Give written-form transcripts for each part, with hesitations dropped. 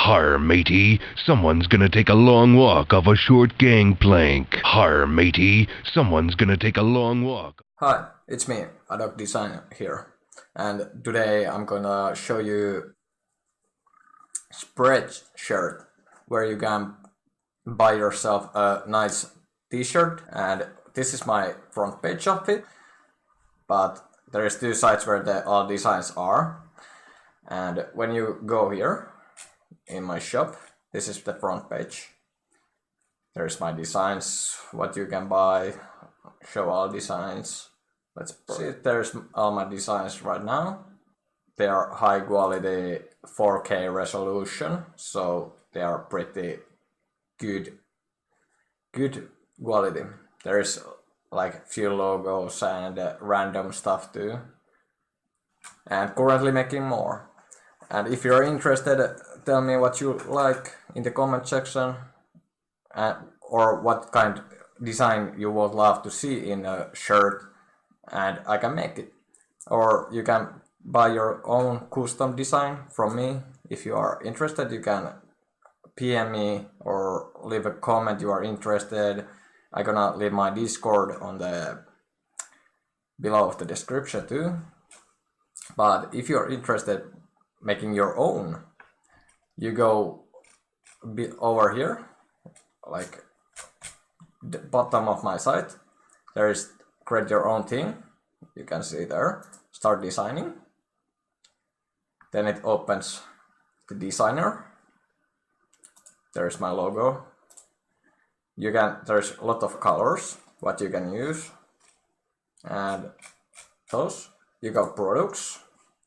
Har, matey, someone's gonna take a long walk off a short gangplank. Har, matey, someone's gonna take a long walk. Hi, it's me, ADOGDESIGNS here, and today I'm gonna show you Spreadshirt, where you can buy yourself a nice t-shirt, and this is my front page of it, but there is two sites where all designs are, and when you go here in my shop, this is the front page. There's my designs, what you can buy, show all designs. Let's see, there's all my designs right now. They are high quality 4K resolution, so they are pretty good quality. There's like few logos and random stuff too, and currently making more. And if you're interested, tell me what you like in the comment section, or what kind of design you would love to see in a shirt, and I can make it. Or you can buy your own custom design from me. If you are interested, you can PM me or leave a comment you are interested. I'm gonna leave my Discord on the below of the description too. But if you're interested making your own, you go over here, like the bottom of my site. There is create your own thing. You can see there, start designing. Then it opens the designer. There's my logo. There's a lot of colors what you can use, and those. You got products.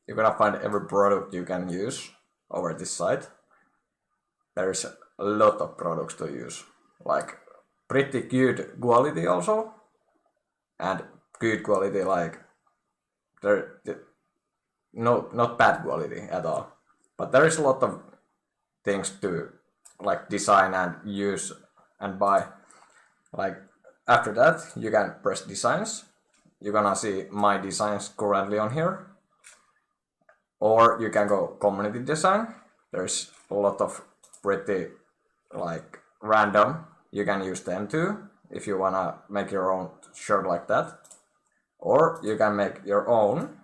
You're gonna find every product you can use over this site. There's a lot of products to use, like pretty good quality also, and good quality, like not bad quality at all. But there is a lot of things to like design and use and buy. Like after that, you can press designs. You're gonna see my designs currently on here. Or you can go community design. There's a lot of pretty like random. You can use them too if you wanna make your own shirt like that. Or you can make your own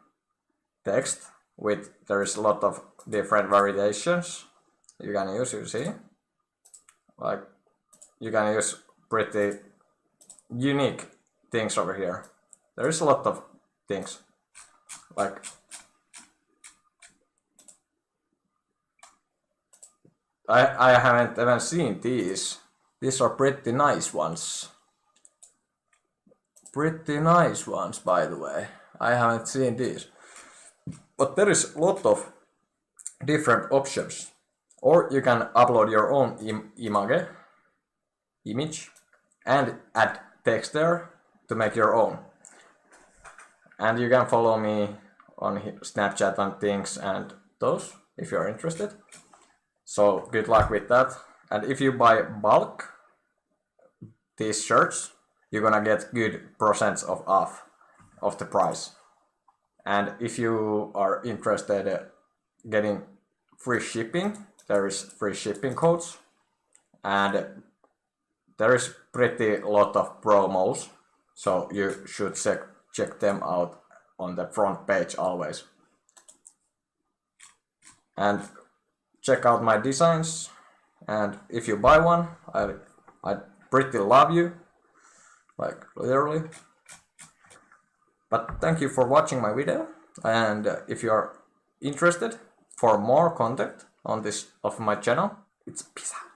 text with, there's a lot of different variations you can use, you see. Like you can use pretty unique things over here. There is a lot of things. Like I haven't even seen these. These are pretty nice ones. Pretty nice ones, by the way. I haven't seen these. But there is a lot of different options. Or you can upload your own image and add text there to make your own. And you can follow me on Snapchat and things and those if you're interested. So good luck with that. And if you buy bulk these shirts, you're gonna get good percents off of the price. And if you are interested getting free shipping, there is free shipping codes, and there is pretty lot of promos, so you should check them out on the front page always. And check out my designs, and if you buy one, I pretty love you, like literally. But thank you for watching my video, and if you are interested for more content on this of my channel, it's peace out.